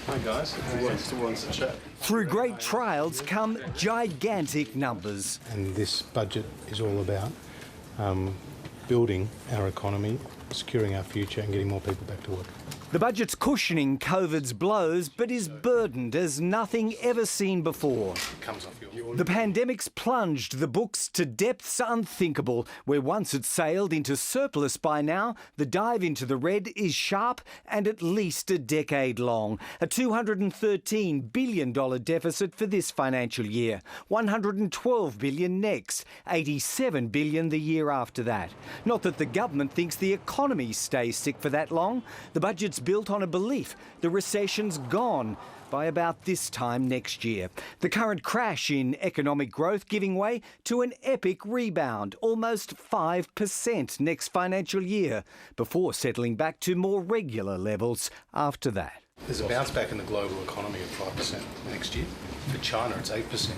Hi guys, who wants to chat? Through great trials come gigantic numbers. And this budget is all about building our economy, securing our future and getting more people back to work. The budget's cushioning COVID's blows, but is burdened as nothing ever seen before. The pandemic's plunged the books to depths unthinkable. Where once it sailed into surplus by now, the dive into the red is sharp and at least a decade long. A $213 billion deficit for this financial year, $112 billion next, $87 billion the year after that. Not that the government thinks the economy stays sick for that long. The budget's built on a belief the recession's gone by about this time next year. The current crash in economic growth giving way to an epic rebound, almost 5% next financial year, before settling back to more regular levels after that. There's a bounce back in the global economy of 5% next year. For China, it's 8%.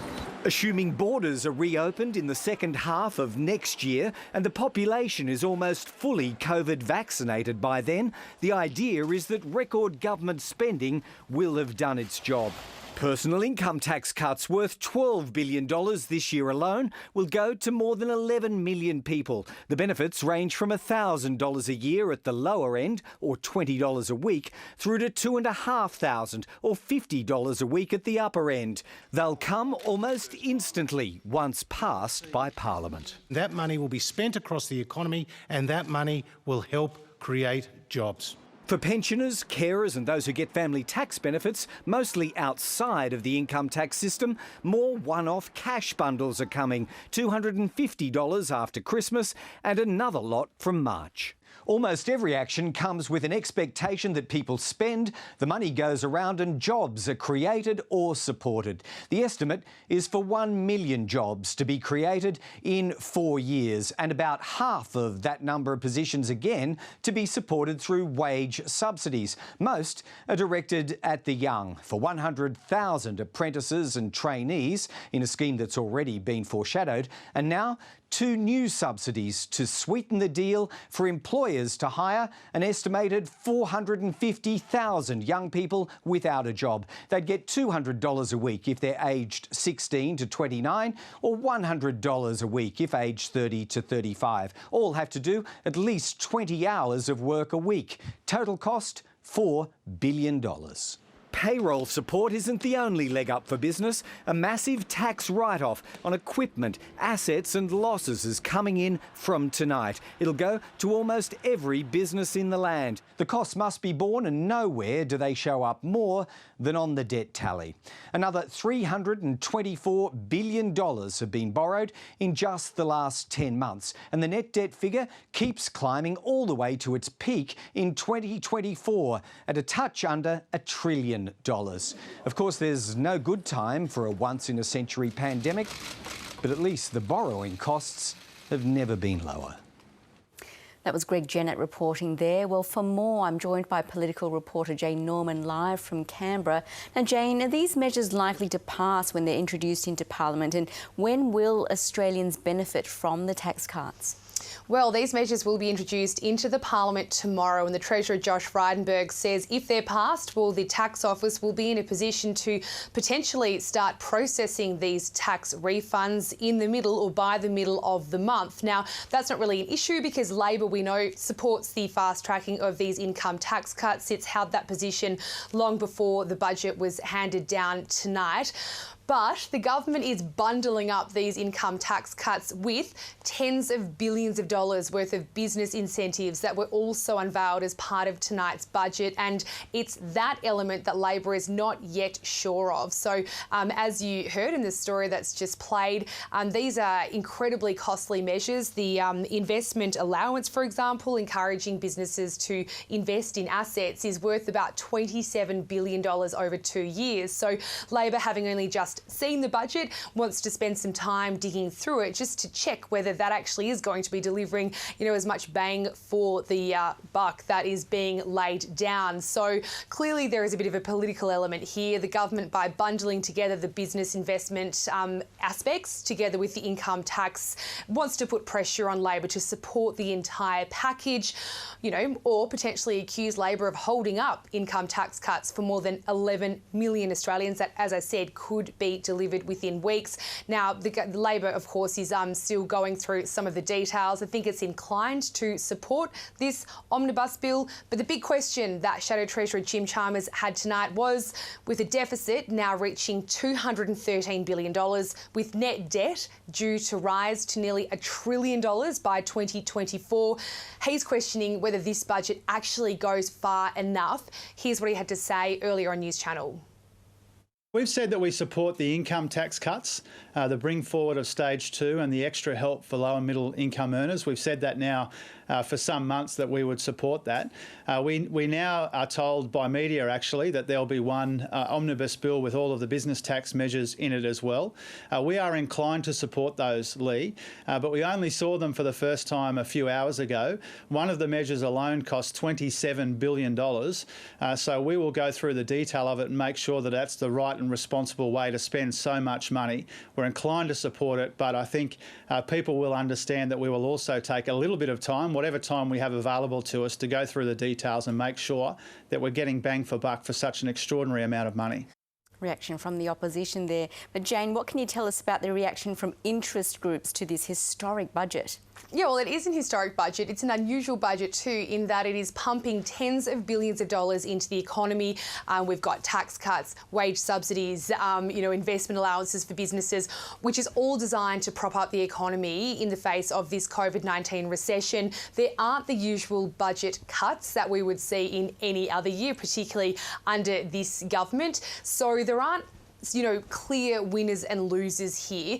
Assuming borders are reopened in the second half of next year and the population is almost fully COVID vaccinated by then, the idea is that record government spending will have done its job. Personal income tax cuts worth $12 billion this year alone will go to more than 11 million people. The benefits range from $1,000 a year at the lower end, or $20 a week, through to $2,500 or $50 a week at the upper end. They'll come almost instantly once passed by Parliament. That money will be spent across the economy and that money will help create jobs. For pensioners, carers and those who get family tax benefits, mostly outside of the income tax system, more one-off cash bundles are coming, $250 after Christmas and another lot from March. Almost every action comes with an expectation that people spend, the money goes around and jobs are created or supported. The estimate is for 1 million jobs to be created in 4 years, and about half of that number of positions again to be supported through wage subsidies. Most are directed at the young, for 100,000 apprentices and trainees in a scheme that's already been foreshadowed, and now 2 new subsidies to sweeten the deal for employers to hire an estimated 450,000 young people without a job. They'd get $200 a week if they're aged 16 to 29 or $100 a week if aged 30 to 35. All have to do at least 20 hours of work a week. Total cost, $4 billion. Payroll support isn't the only leg up for business. A massive tax write-off on equipment, assets and losses is coming in from tonight. It'll go to almost every business in the land. The costs must be borne and nowhere do they show up more than on the debt tally. Another $324 billion have been borrowed in just the last 10 months, and the net debt figure keeps climbing all the way to its peak in 2024 at a touch under $1 trillion. Of course, there's no good time for a once-in-a-century pandemic, but at least the borrowing costs have never been lower. That was Greg Jennett reporting there. Well, for more, I'm joined by political reporter Jane Norman live from Canberra. Now, Jane, are these measures likely to pass when they're introduced into Parliament, and when will Australians benefit from the tax cuts? Well, these measures will be introduced into the Parliament tomorrow, and the Treasurer Josh Frydenberg says if they're passed, well, the tax office will be in a position to potentially start processing these tax refunds in the middle or by the middle of the month. Now, that's not really an issue because Labor, we know, supports the fast tracking of these income tax cuts. It's held that position long before the budget was handed down tonight. But the government is bundling up these income tax cuts with tens of billions of dollars worth of business incentives that were also unveiled as part of tonight's budget. And it's that element that Labor is not yet sure of. So as you heard in the story that's just played, these are incredibly costly measures. The investment allowance, for example, encouraging businesses to invest in assets, is worth about $27 billion over 2 years. So Labor, having only just just seen the budget, wants to spend some time digging through it just to check whether that actually is going to be delivering, as much bang for the buck that is being laid down. So clearly there is a bit of a political element here. The government, by bundling together the business investment aspects together with the income tax, wants to put pressure on Labor to support the entire package, or potentially accuse Labor of holding up income tax cuts for more than 11 million Australians that, as I said, could be delivered within weeks. Now, the Labor, of course, is still going through some of the details. I think it's inclined to support this omnibus bill, but the big question that Shadow Treasurer Jim Chalmers had tonight was, with a deficit now reaching $213 billion, with net debt due to rise to nearly $1 trillion by 2024, he's questioning whether this budget actually goes far enough. Here's what he had to say earlier on News Channel. We've said that we support the income tax cuts, the bring forward of stage 2 and the extra help for low and middle income earners. We've said that now for some months that we would support that. We now are told by media actually that there'll be one omnibus bill with all of the business tax measures in it as well. We are inclined to support those, Lee, but we only saw them for the first time a few hours ago. One of the measures alone costs $27 billion. So we will go through the detail of it and make sure that that's the right and responsible way to spend so much money. We're inclined to support it, but I think people will understand that we will also take a little bit of time, whatever time we have available to us, to go through the details and make sure that we're getting bang for buck for such an extraordinary amount of money. Reaction from the opposition there. But Jane, what can you tell us about the reaction from interest groups to this historic budget? Yeah, well, it is an historic budget. It's an unusual budget too, in that it is pumping tens of billions of dollars into the economy. We've got tax cuts, wage subsidies, investment allowances for businesses, which is all designed to prop up the economy in the face of this COVID-19 recession. There aren't the usual budget cuts that we would see in any other year, particularly under this government. So there aren't clear winners and losers here.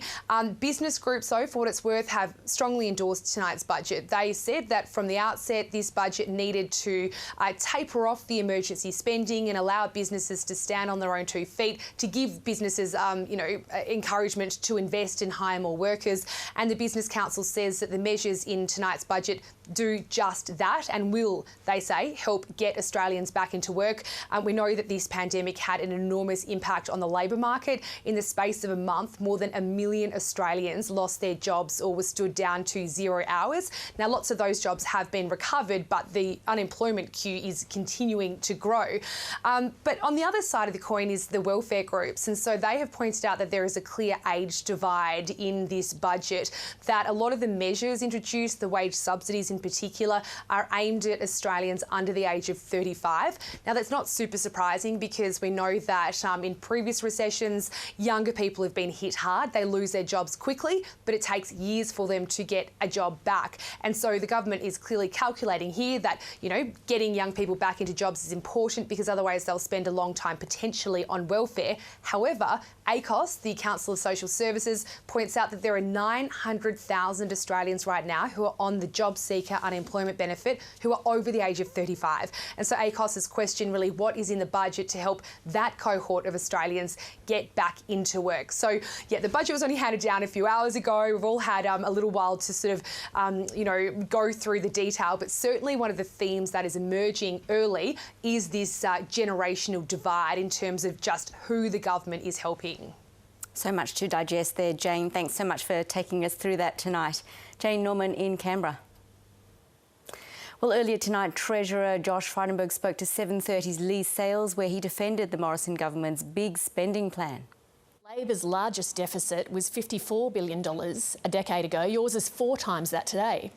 Business groups, though, for what it's worth, have strongly endorsed tonight's budget. They said that from the outset, this budget needed to taper off the emergency spending and allow businesses to stand on their own 2 feet, to give businesses, encouragement to invest and hire more workers. And the Business Council says that the measures in tonight's budget do just that and will, they say, help get Australians back into work. We know that this pandemic had an enormous impact on the labour market. In the space of a month, more than 1 million Australians lost their jobs or were stood down to 0 hours. Now, lots of those jobs have been recovered, but the unemployment queue is continuing to grow. But on the other side of the coin is the welfare groups. And so they have pointed out that there is a clear age divide in this budget, that a lot of the measures introduced, the wage subsidies in particular, are aimed at Australians under the age of 35. Now, that's not super surprising because we know that in previous recessions, younger people have been hit hard. They lose their jobs quickly, but it takes years for them to get a job back. And so the government is clearly calculating here that, getting young people back into jobs is important because otherwise they'll spend a long time potentially on welfare. However, ACOS, the Council of Social Services, points out that there are 900,000 Australians right now who are on the job seeker unemployment benefit who are over the age of 35. And so ACOS has questioned really what is in the budget to help that cohort of Australians get back into work. So, yeah, the budget was only handed down a few hours ago. We've all had a little while to sort of, go through the detail. But certainly one of the themes that is emerging early is this generational divide in terms of just who the government is helping. So much to digest there, Jane. Thanks so much for taking us through that tonight. Jane Norman in Canberra. Well, earlier tonight, Treasurer Josh Frydenberg spoke to 730's Lee Sales, where he defended the Morrison government's big spending plan. Labor's largest deficit was $54 billion a decade ago. Yours is 4 times that today.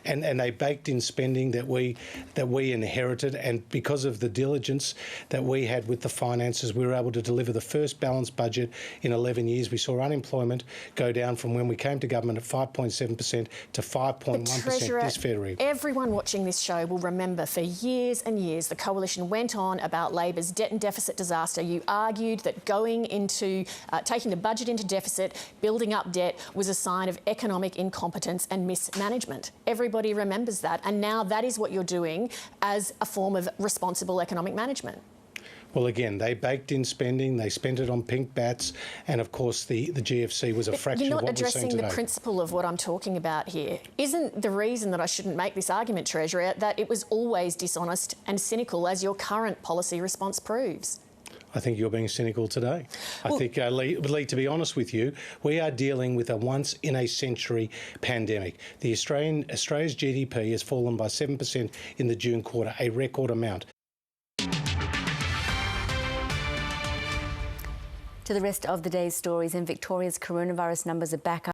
And they baked in spending that we inherited, and because of the diligence that we had with the finances, we were able to deliver the first balanced budget in 11 years. We saw unemployment go down from when we came to government at 5.7% to 5.1% this February. Everyone watching this show will remember for years and years the coalition went on about Labor's debt and deficit disaster. You argued that going into taking the budget into deficit, building up debt, was a sign of economic incompetence and mismanagement. Everybody remembers that, and now that is what you're doing as a form of responsible economic management. Well, again, they baked in spending, they spent it on pink bats, and of course the GFC was a fraction You're of not what we're seeing addressing today. the principle of what I'm talking about here. Isn't the reason that I shouldn't make this argument, Treasurer, that it was always dishonest and cynical, as your current policy response proves? I think you're being cynical today. I think, Lee, to be honest with you, we are dealing with a once-in-a-century pandemic. Australia's GDP has fallen by 7% in the June quarter, a record amount. To the rest of the day's stories, and Victoria's coronavirus numbers are back up.